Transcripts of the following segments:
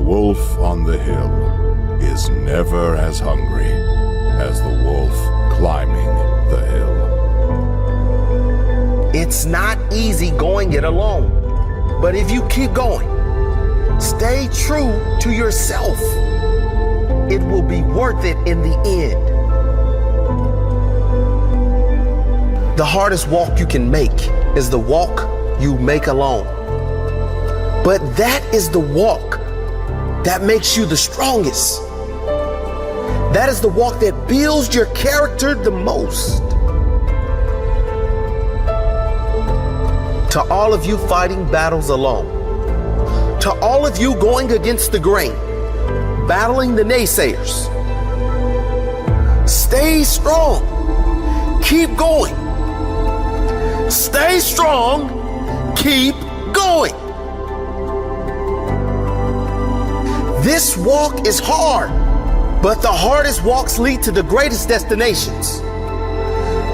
wolf on the hill is never as hungry as the wolf climbing the hill. It's not easy going it alone, but if you keep going, stay true to yourself, it will be worth it in the end. The hardest walk you can make is the walk you make alone. But that is the walk that makes you the strongest. That is the walk that builds your character the most. To all of you fighting battles alone, to all of you going against the grain, battling the naysayers, stay strong. Keep going. Stay strong. Keep going. This walk is hard, but the hardest walks lead to the greatest destinations.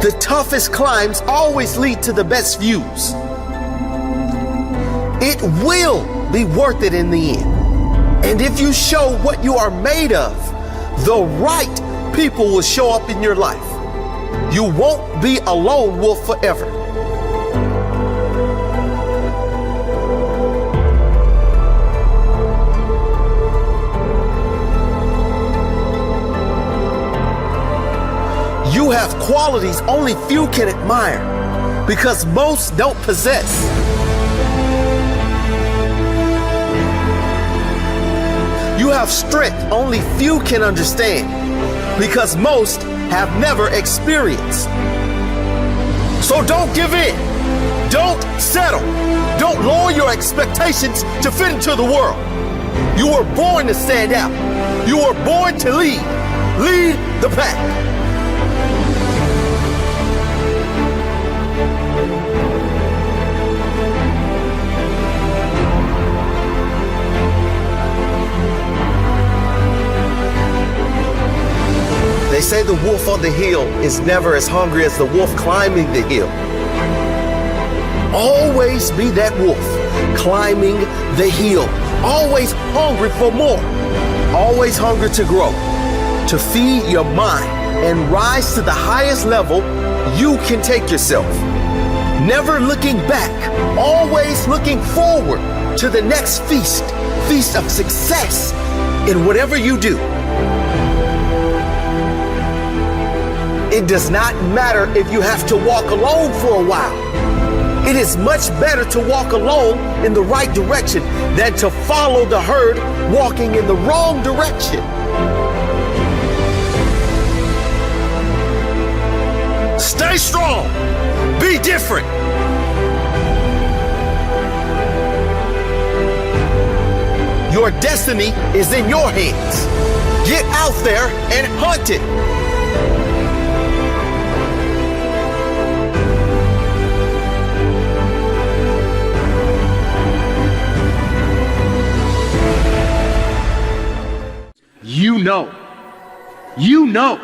The toughest climbs always lead to the best views. It will be worth it in the end. And if you show what you are made of, the right people will show up in your life. You won't be a lone wolf forever. You have qualities only few can admire because most don't possess. You have strength only few can understand because most have never experienced. So don't give in. Don't settle. Don't lower your expectations to fit into the world. You were born to stand out. You were born to lead. Lead the pack. They say the wolf on the hill is never as hungry as the wolf climbing the hill. Always be that wolf climbing the hill. Always hungry for more. Always hungry to grow, to feed your mind and rise to the highest level you can take yourself. Never looking back, always looking forward to the next feast of success in whatever you do. It does not matter if you have to walk alone for a while. It is much better to walk alone in the right direction than to follow the herd walking in the wrong direction. Stay strong. Be different. Your destiny is in your hands. Get out there and hunt it. You know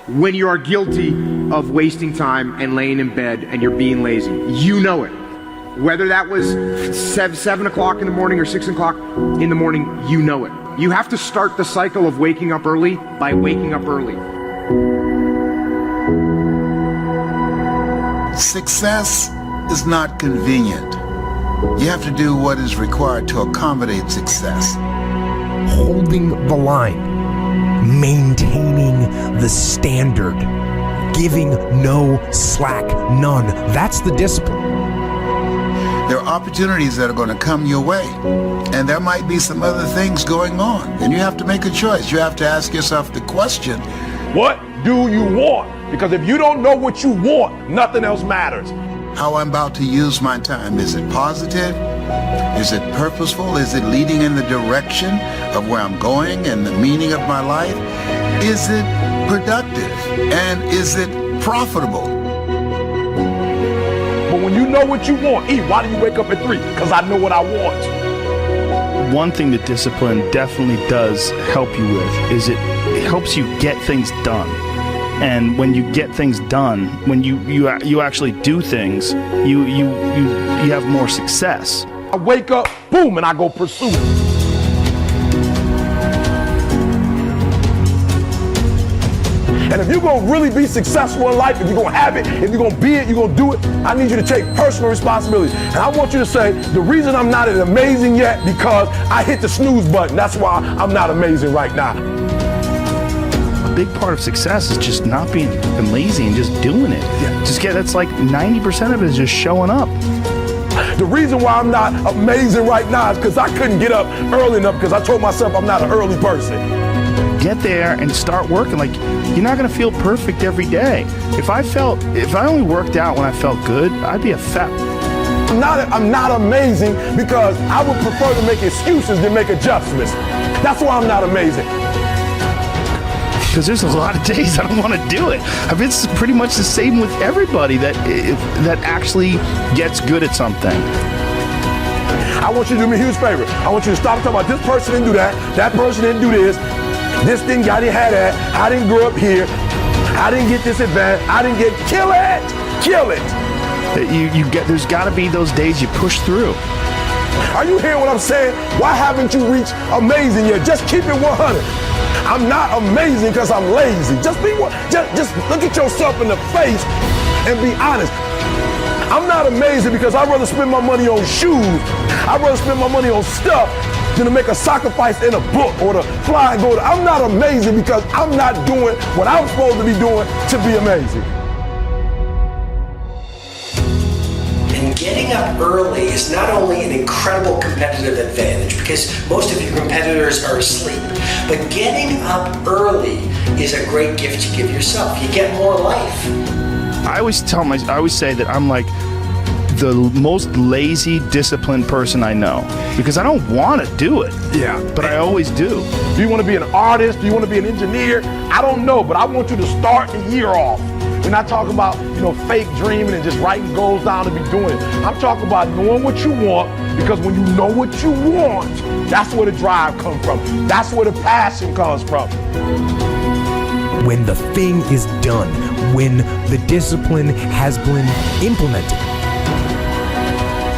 when you are guilty of wasting time and laying in bed and you're being lazy. You know it. Whether that was 7 o'clock in the morning or 6 o'clock in the morning, you know it. You have to start the cycle of waking up early by waking up early. Success is not convenient. You have to do what is required to accommodate success. Holding the line, maintaining the standard, giving no slack, none. That's the discipline. There are opportunities that are going to come your way, and there might be some other things going on, and you have to make a choice. You have to ask yourself the question, what do you want? Because if you don't know what you want, nothing else matters. How I'm about to use my time. Is it positive? Is it purposeful? Is it leading in the direction of where I'm going and the meaning of my life? Is it productive? And is it profitable? But when you know what you want, why do you wake up at 3? Because I know what I want. One thing that discipline definitely does help you with is it helps you get things done. And when you get things done, when you actually do things, you have more success. I wake up, boom, and I go pursue it. And if you're going to really be successful in life, if you're going to have it, if you're going to be it, you're going to do it, I need you to take personal responsibility. And I want you to say, the reason I'm not amazing yet because I hit the snooze button. That's why I'm not amazing right now. A big part of success is just not being lazy and just doing it. That's like 90% of it is just showing up. The reason why I'm not amazing right now is because I couldn't get up early enough because I told myself I'm not an early person. Get there and start working. Like, you're not going to feel perfect every day. If I only worked out when I felt good, I'd be a fat. I'm not amazing because I would prefer to make excuses than make adjustments. That's why I'm not amazing. Because there's a lot of days I don't want to do it. I've been pretty much the same with everybody that actually gets good at something. I want you to do me a huge favor. I want you to stop talking about this person didn't do that person didn't do this thing, I didn't have that, I didn't grow up here, I didn't get this advantage, I didn't get, kill it. There's got to be those days you push through. Are you hearing what I'm saying? Why haven't you reached amazing yet? Just keep it 100. I'm not amazing because I'm lazy. Just look at yourself in the face and be honest. I'm not amazing because I'd rather spend my money on shoes. I'd rather spend my money on stuff than to make a sacrifice in a book or to fly and go. I'm not amazing because I'm not doing what I'm supposed to be doing to be amazing. And getting up early is not only an incredible competitive advantage because most of your competitors are asleep, but getting up early is a great gift you give yourself. You get more life. I always say that I'm like the most lazy, disciplined person I know because I don't want to do it. Yeah. But I always do. Do you want to be an artist? Do you want to be an engineer? I don't know, but I want you to start the year off. We're not talking about, fake dreaming and just writing goals down to be doing it. I'm talking about knowing what you want, because when you know what you want, that's where the drive comes from. That's where the passion comes from. When the thing is done, when the discipline has been implemented,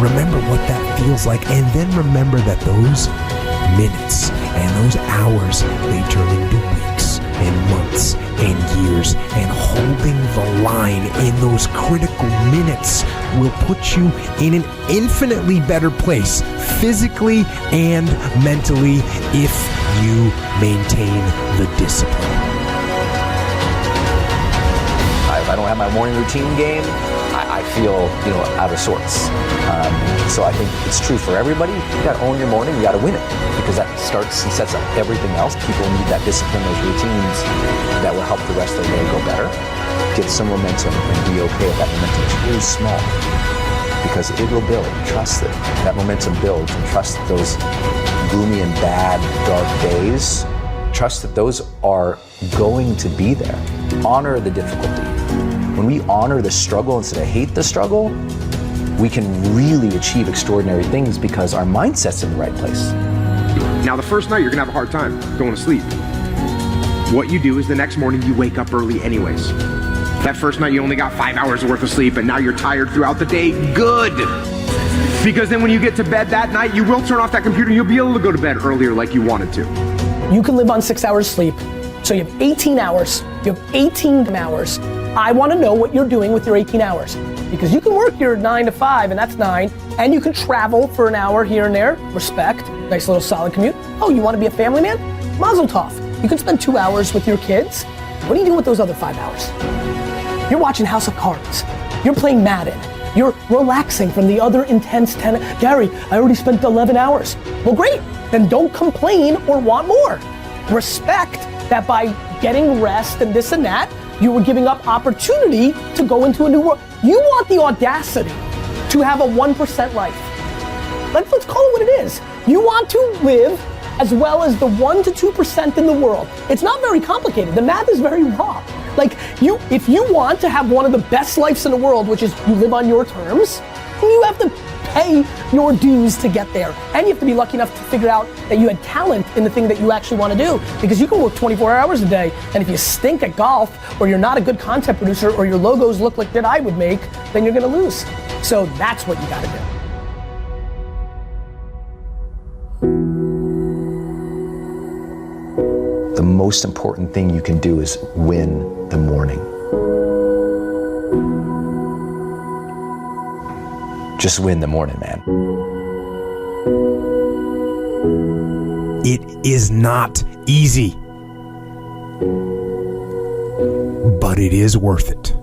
remember what that feels like, and then remember that those minutes and those hours, they turn into weeks and months and years, and holding the line in those critical minutes will put you in an infinitely better place, physically and mentally, if you maintain the discipline. If I don't have my morning routine game, I feel, out of sorts. So I think it's true for everybody. You got to own your morning. You got to win it, because that starts and sets up everything else. People need that discipline, those routines that will help the rest of the day go better. Get some momentum and be okay if that momentum is really small, because it will build. Trust that momentum builds, and trust that those gloomy and bad, dark days, trust that those are going to be there. Honor the difficulty. When we honor the struggle instead of hate the struggle, we can really achieve extraordinary things because our mindset's in the right place. Now, the first night, you're gonna have a hard time going to sleep. What you do is the next morning, you wake up early anyways. That first night, you only got 5 hours worth of sleep, and now you're tired throughout the day. Good. Because then when you get to bed that night, you will turn off that computer, and you'll be able to go to bed earlier like you wanted to. You can live on 6 hours sleep, so you have 18 hours. You have 18 hours. I want to know what you're doing with your 18 hours. Because you can work your 9 to 5, and that's 9, and you can travel for an hour here and there. Respect. Nice little solid commute. Oh, you want to be a family man? Mazel tov. You can spend 2 hours with your kids. What are you doing with those other 5 hours? You're watching House of Cards. You're playing Madden. You're relaxing from the other intense 10. Gary, I already spent 11 hours. Well, great. Then don't complain or want more. Respect that by getting rest and this and that, you were giving up opportunity to go into a new world. You want the audacity to have a 1% life. Let's call it what it is. You want to live as well as the 1 to 2% in the world. It's not very complicated. The math is very raw. If you want to have one of the best lives in the world, which is you live on your terms, you have to pay your dues to get there. And you have to be lucky enough to figure out that you had talent in the thing that you actually want to do. Because you can work 24 hours a day, and if you stink at golf, or you're not a good content producer, or your logos look like that I would make, then you're gonna lose. So that's what you gotta do. the most important thing you can do is win the morning. Just win the morning, man. It is not easy, but it is worth it.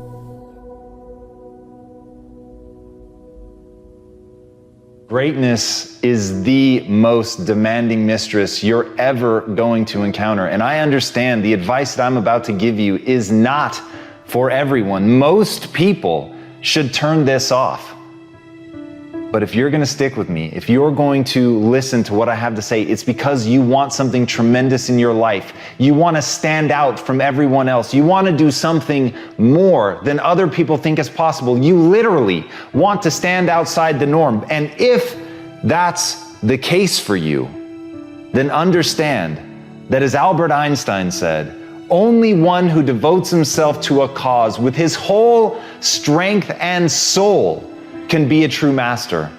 Greatness is the most demanding mistress you're ever going to encounter. And I understand the advice that I'm about to give you is not for everyone. Most people should turn this off. But if you're going to stick with me, if you're going to listen to what I have to say, it's because you want something tremendous in your life. You want to stand out from everyone else. You want to do something more than other people think is possible. You literally want to stand outside the norm. And if that's the case for you, then understand that, as Albert Einstein said, only one who devotes himself to a cause with his whole strength and soul can be a true master.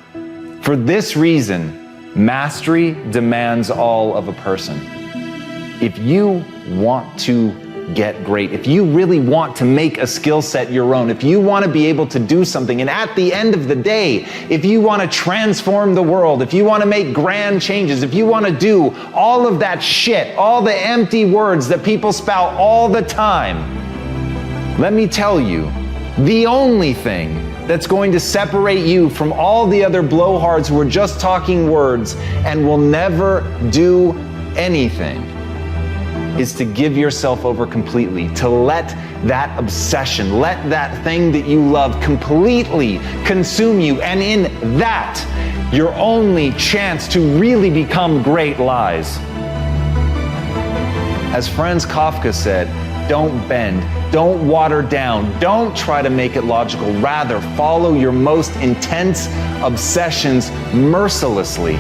For this reason, mastery demands all of a person. If you want to get great, if you really want to make a skill set your own, if you want to be able to do something, and at the end of the day, if you want to transform the world, if you want to make grand changes, if you want to do all of that shit, all the empty words that people spout all the time, let me tell you, the only thing that's going to separate you from all the other blowhards who are just talking words and will never do anything is to give yourself over completely, to let that obsession, let that thing that you love completely consume you. And in that, your only chance to really become great lies. As Franz Kafka said, don't bend, don't water down, don't try to make it logical. Rather, follow your most intense obsessions mercilessly.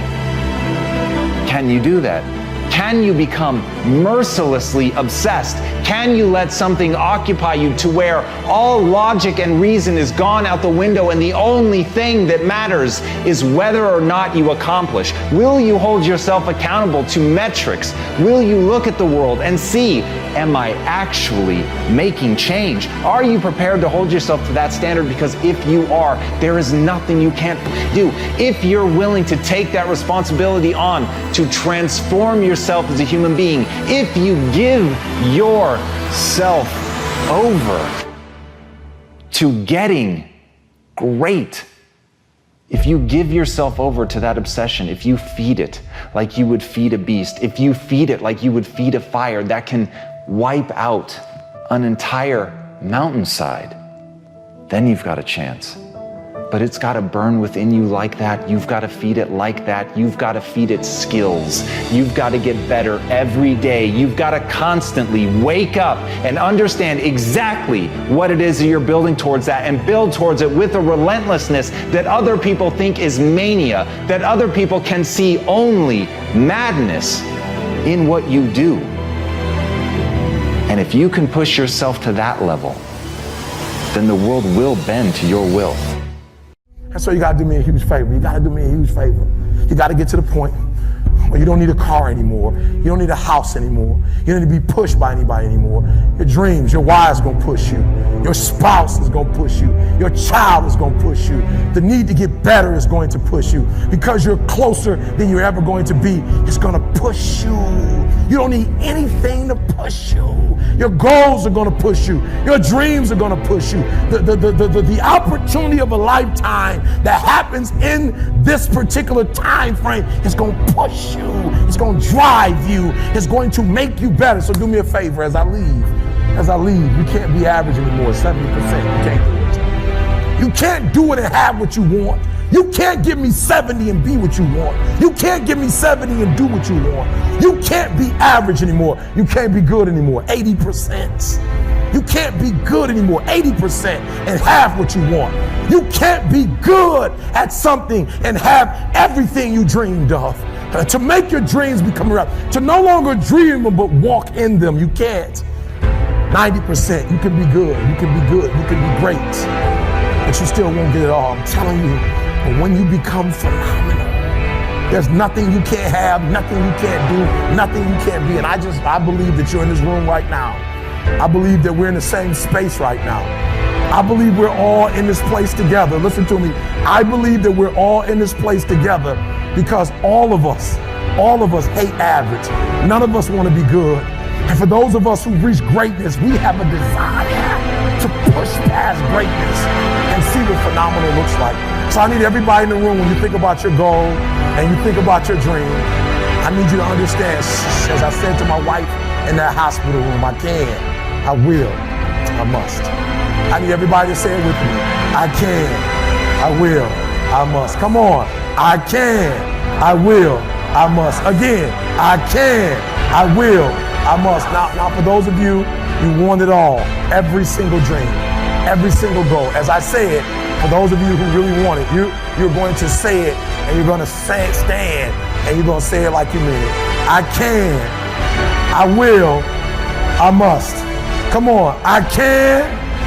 Can you do that? Can you become mercilessly obsessed? Can you let something occupy you to where all logic and reason is gone out the window and the only thing that matters is whether or not you accomplish? Will you hold yourself accountable to metrics? Will you look at the world and see, am I actually making change? Are you prepared to hold yourself to that standard? Because if you are, there is nothing you can't do. If you're willing to take that responsibility on to transform yourself as a human being, if you give yourself over to getting great, if you give yourself over to that obsession, if you feed it like you would feed a beast, if you feed it like you would feed a fire that can wipe out an entire mountainside, then you've got a chance. But it's got to burn within you like that. You've got to feed it like that. You've got to feed it skills. You've got to get better every day. You've got to constantly wake up and understand exactly what it is that you're building towards that, and build towards it with a relentlessness that other people think is mania, that other people can see only madness in what you do. And if you can push yourself to that level, then the world will bend to your will. And so you gotta do me a huge favor. You gotta do me a huge favor. You gotta get to the point where you don't need a car anymore. You don't need a house anymore. You don't need to be pushed by anybody anymore. Your dreams, your wife's gonna push you. Your spouse is gonna push you. Your child is gonna push you. The need to get better is going to push you. Because you're closer than you're ever going to be, it's gonna push you. You don't need anything to push you. Your goals are gonna push you. Your dreams are gonna push you. The opportunity of a lifetime that happens in this particular time frame is gonna push you. It's gonna drive you. It's going to make you better. So do me a favor as I leave. You can't be average anymore, 70%. You can't do it. You can't do it and have what you want. You can't give me 70 and be what you want. You can't give me 70 and do what you want. You can't be average anymore. You can't be good anymore, 80%. You can't be good anymore, 80%, and have what you want. You can't be good at something and have everything you dreamed of. To make your dreams become real, to no longer dream them but walk in them, you can't. 90%, you can be good, you can be good, you can be great, but you still won't get it all. I'm telling you, but when you become phenomenal, There's nothing you can't have, nothing you can't do, nothing you can't be. And I believe that you're in this room right now. I believe that we're in the same space right now. I believe we're all in this place together. Listen to me. I believe that we're all in this place together because all of us hate average. None of us want to be good. And for those of us who reach greatness, we have a desire to push past greatness and see what phenomenal looks like. So I need everybody in the room, when you think about your goal and you think about your dream, I need you to understand, as I said to my wife in that hospital room, I can, I will, I must. I need everybody to say it with me. I can, I will, I must. Come on. I can, I will, I must. Again, I can, I will, I must. Now for those of you, you want it all. Every single dream, every single goal. As I say it, for those of you who really want it, you're going to say it and you're going to stand and you're going to say it like you mean it. I can, I will, I must. Come on. I can,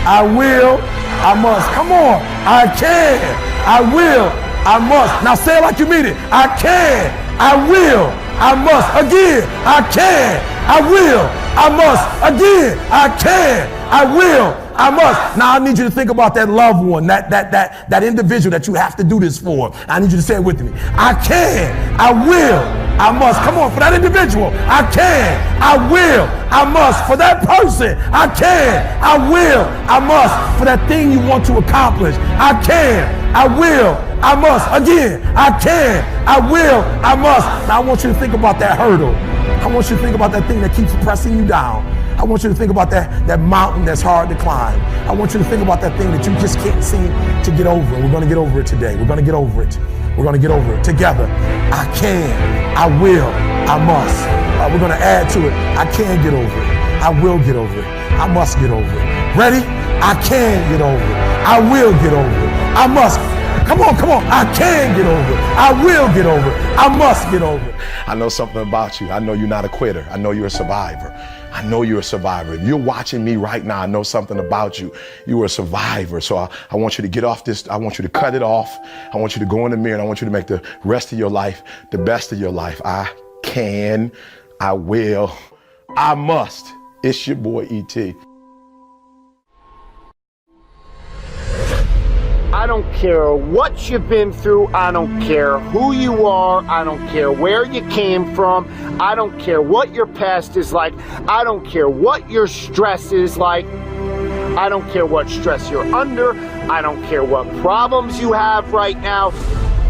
I will, I must. Come on. I can, I will, I must. Now say it like you mean it. I can, I will, I must. Again, I can, I will, I must. Again, I can, I will, I must. Now I need you to think about that loved one, that individual that you have to do this for. I need you to say it with me. I can, I will, I must. Come on, for that individual. I can, I will, I must. For that person, I can, I will, I must. For that thing you want to accomplish, I can, I will, I must. Again, I can, I will, I must. Now I want you to think about that hurdle. I want you to think about that thing that keeps pressing you down. I want you to think about that mountain that's hard to climb. I want you to think about that thing that you just can't seem to get over. We're going to get over it today. We're going to get over it. We're going to get over it together. I can, I will, I must. We're going to add to it. I can get over it. I will get over it. I must get over it. Ready? I can get over it. I will get over it. I must. Come on, come on. I can get over it. I will get over it. I must get over it. I know something about you. I know you're not a quitter. I know you're a survivor. I know you're a survivor. If you're watching me right now, I know something about you. You're a survivor. So I want you to get off this. I want you to cut it off. I want you to go in the mirror and I want you to make the rest of your life the best of your life. I can, I will, I must. It's your boy E.T. I don't care what you've been through. I don't care who you are. I don't care where you came from. I don't care what your past is like. I don't care what your stress is like. I don't care what stress you're under. I don't care what problems you have right now.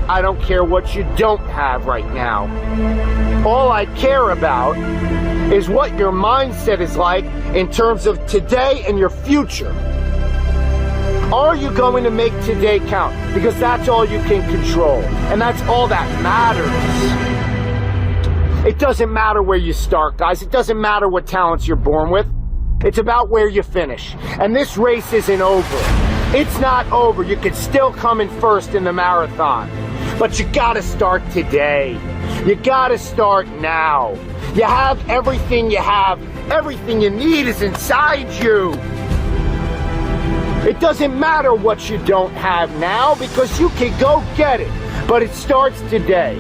I don't care what you don't have right now. All I care about is what your mindset is like in terms of today and your future. Are you going to make today count? Because that's all you can control. And that's all that matters. It doesn't matter where you start, guys. It doesn't matter what talents you're born with. It's about where you finish. And this race isn't over. It's not over. You can still come in first in the marathon. But you gotta start today. You gotta start now. You have everything you have. Everything you need is inside you. It doesn't matter what you don't have now because you can go get it. But it starts today.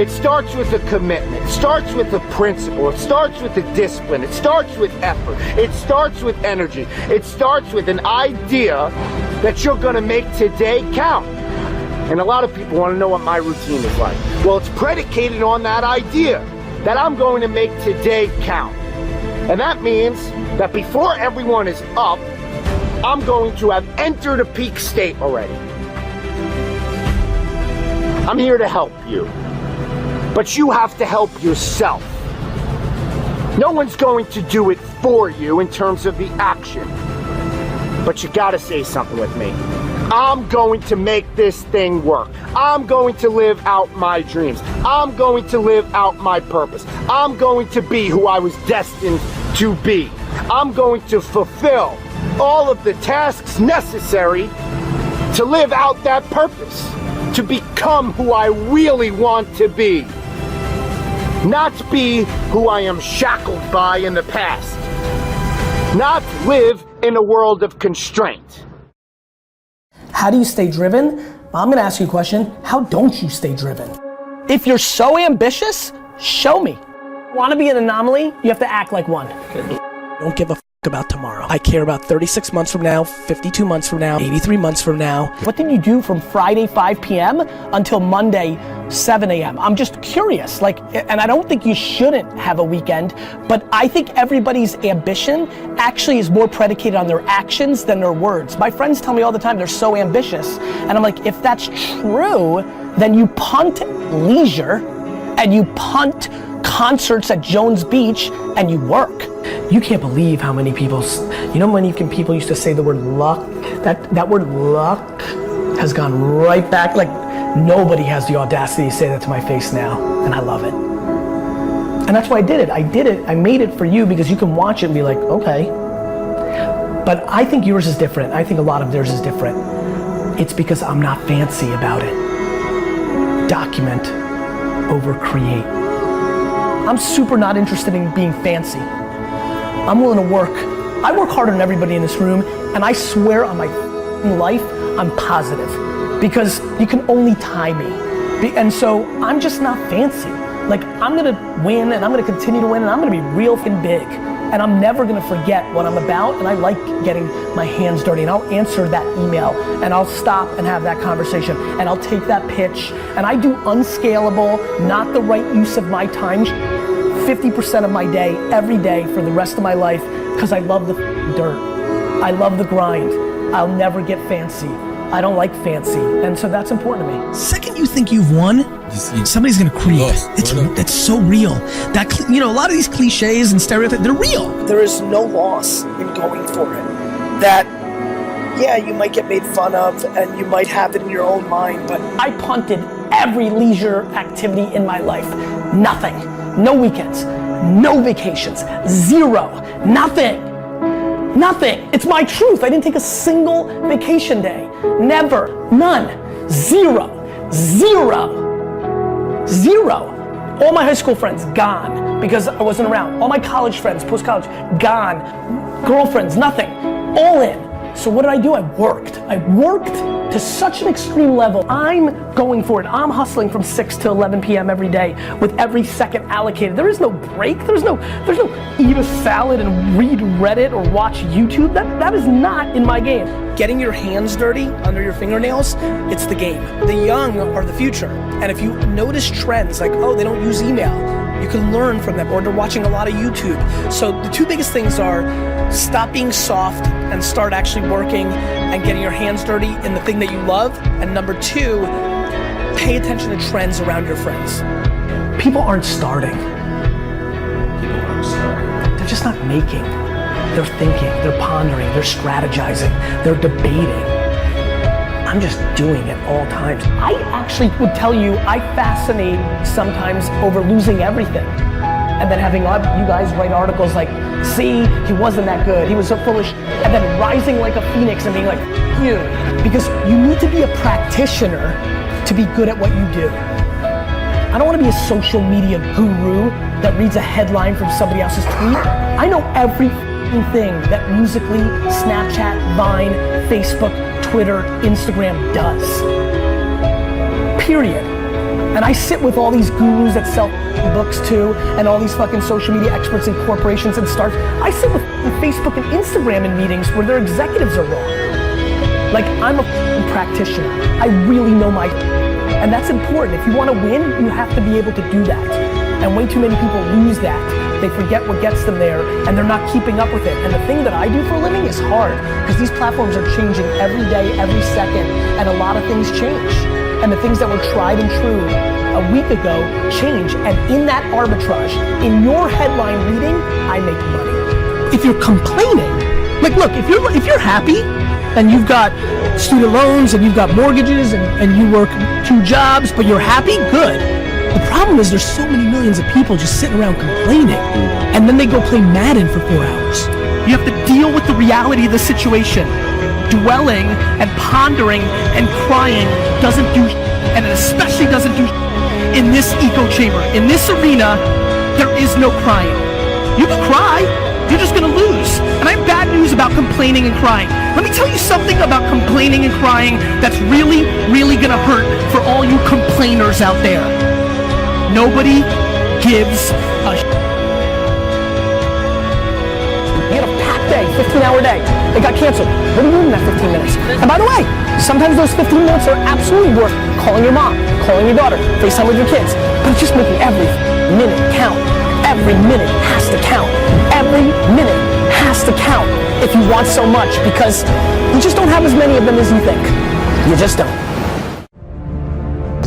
It starts with a commitment. It starts with a principle. It starts with a discipline. It starts with effort. It starts with energy. It starts with an idea that you're going to make today count. And a lot of people want to know what my routine is like. Well, it's predicated on that idea that I'm going to make today count. And that means that before everyone is up, I'm going to have entered a peak state already. I'm here to help you. But you have to help yourself. No one's going to do it for you in terms of the action. But you gotta say something with me. I'm going to make this thing work. I'm going to live out my dreams. I'm going to live out my purpose. I'm going to be who I was destined to be. I'm going to fulfill all of the tasks necessary to live out that purpose, to become who I really want to be, not be who I am shackled by in the past, not live in a world of constraint. How do you stay driven? I'm gonna ask you a question. How don't you stay driven? If you're so ambitious, show me. Want to be an anomaly? You have to act like one. Don't give a f about tomorrow. I care about 36 months from now, 52 months from now, 83 months from now. What did you do from Friday 5 p.m. until Monday 7 a.m.? I'm just curious, and I don't think you shouldn't have a weekend, but I think everybody's ambition actually is more predicated on their actions than their words. My friends tell me all the time they're so ambitious, and I'm like, if that's true, then you punt leisure and you punt concerts at Jones Beach and you work. You can't believe how many people, many people used to say the word luck. That word luck has gone right back. Like, nobody has the audacity to say that to my face now, and I love it. And that's why I did it. I made it for you because you can watch it and be like, okay. But I think yours is different. I think a lot of theirs is different. It's because I'm not fancy about it. Document over create. I'm super not interested in being fancy. I'm willing to work. I work harder than everybody in this room, and I swear on my life, I'm positive. Because you can only tie me. And so I'm just not fancy. Like, I'm gonna win, and I'm gonna continue to win, and I'm gonna be real fucking big. And I'm never gonna forget what I'm about, and I like getting my hands dirty, and I'll answer that email, and I'll stop and have that conversation, and I'll take that pitch, and I do unscalable, not the right use of my time, 50% of my day, every day, for the rest of my life, because I love the dirt. I love the grind. I'll never get fancy. I don't like fancy, and so that's important to me. Second you think you've won, somebody's gonna creep. It's so real. That a lot of these cliches and stereotypes, they're real. There is no loss in going for it. That, yeah, you might get made fun of, and you might have it in your own mind, but I punted every leisure activity in my life. Nothing. No weekends. No vacations. Zero. Nothing. Nothing. It's my truth. I didn't take a single vacation day. Never. None. Zero. Zero. Zero. All my high school friends, gone, because I wasn't around. All my college friends, post-college, gone. Girlfriends, nothing. All in. So what did I do? I worked. I worked to such an extreme level. I'm going for it. I'm hustling from 6 to 11 p.m. every day with every second allocated. There is no break. There's no eat a salad and read Reddit or watch YouTube. That is not in my game. Getting your hands dirty under your fingernails, it's the game. The young are the future. And if you notice trends like, oh, they don't use email, you can learn from them, or they're watching a lot of YouTube. So the two biggest things are stop being soft and start actually working and getting your hands dirty in the thing that you love. And number two, pay attention to trends around your friends. People aren't starting. They're just not making. They're thinking, they're pondering, they're strategizing, they're debating. I'm just doing it all times. I actually would tell you, I fascinate sometimes over losing everything. And then having you guys write articles like, see, he wasn't that good, he was so foolish. And then rising like a phoenix and being like, you. Because you need to be a practitioner to be good at what you do. I don't want to be a social media guru that reads a headline from somebody else's tweet. I know every thing that Musically, Snapchat, Vine, Facebook, Twitter, Instagram does. Period. And I sit with all these gurus that sell books too, and all these fucking social media experts and corporations and startups. I sit with Facebook and Instagram in meetings where their executives are wrong. Like, I'm a practitioner. I really know my, and that's important. If you want to win, you have to be able to do that. And way too many people lose that. They forget what gets them there, and they're not keeping up with it. And the thing that I do for a living is hard, because these platforms are changing every day, every second, and a lot of things change. And the things that were tried and true a week ago change. And in that arbitrage, in your headline reading, I make money. If you're complaining, like, look, if you're happy, and you've got student loans, and you've got mortgages, and you work 2 jobs, but you're happy, good. The problem is there's so many millions of people just sitting around complaining, and then they go play Madden for 4 hours. You have to deal with the reality of the situation. Dwelling and pondering and crying doesn't do, and it especially doesn't do in this echo chamber. In this arena, there is no crying. You can cry, you're just gonna lose. And I have bad news about complaining and crying. Let me tell you something about complaining and crying that's really, really gonna hurt for all you complainers out there. Nobody gives a You had a packed day, 15-hour day. It got canceled. What are you doing in that 15 minutes? And by the way, sometimes those 15 minutes are absolutely worth calling your mom, calling your daughter, FaceTime with your kids. But it's just making every minute count. Every minute has to count. Every minute has to count if you want so much, because you just don't have as many of them as you think. You just don't.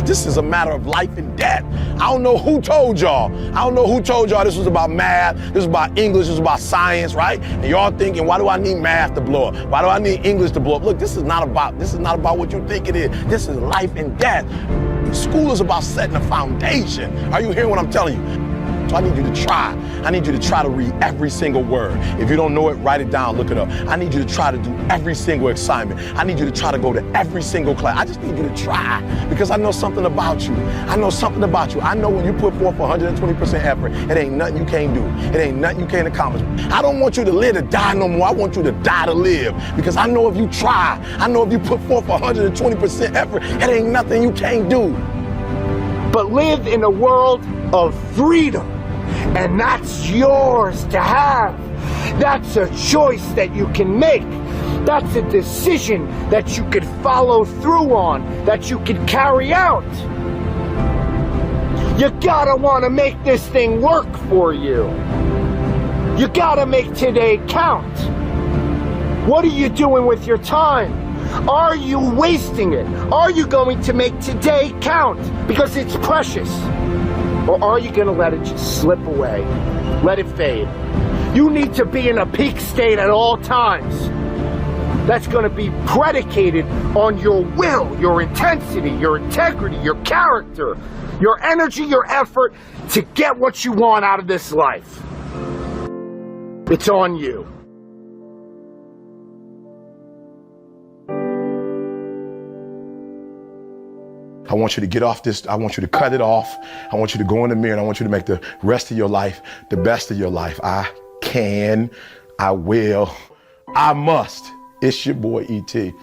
This is a matter of life and death. I don't know who told y'all. I don't know who told y'all this was about math, this was about English, this was about science, right? And y'all thinking, why do I need math to blow up? Why do I need English to blow up? Look, this is not about what you think it is. This is life and death. School is about setting a foundation. Are you hearing what I'm telling you? So I need you to try. I need you to try to read every single word. If you don't know it, write it down, look it up. I need you to try to do every single assignment. I need you to try to go to every single class. I just need you to try, because I know something about you. I know something about you. I know when you put forth 120% effort, it ain't nothing you can't do. It ain't nothing you can't accomplish. I don't want you to live to die no more. I want you to die to live, because I know if you try, I know if you put forth 120% effort, it ain't nothing you can't do. But live in a world of freedom. And that's yours to have. That's a choice that you can make. That's a decision that you could follow through on, that you could carry out. You gotta wanna make this thing work for you. You gotta make today count. What are you doing with your time? Are you wasting it? Are you going to make today count because it's precious? Or are you going to let it just slip away? Let it fade. You need to be in a peak state at all times. That's going to be predicated on your will, your intensity, your integrity, your character, your energy, your effort to get what you want out of this life. It's on you. I want you to get off this. I want you to cut it off. I want you to go in the mirror, and I want you to make the rest of your life the best of your life. I can, I will, I must. It's your boy, E.T.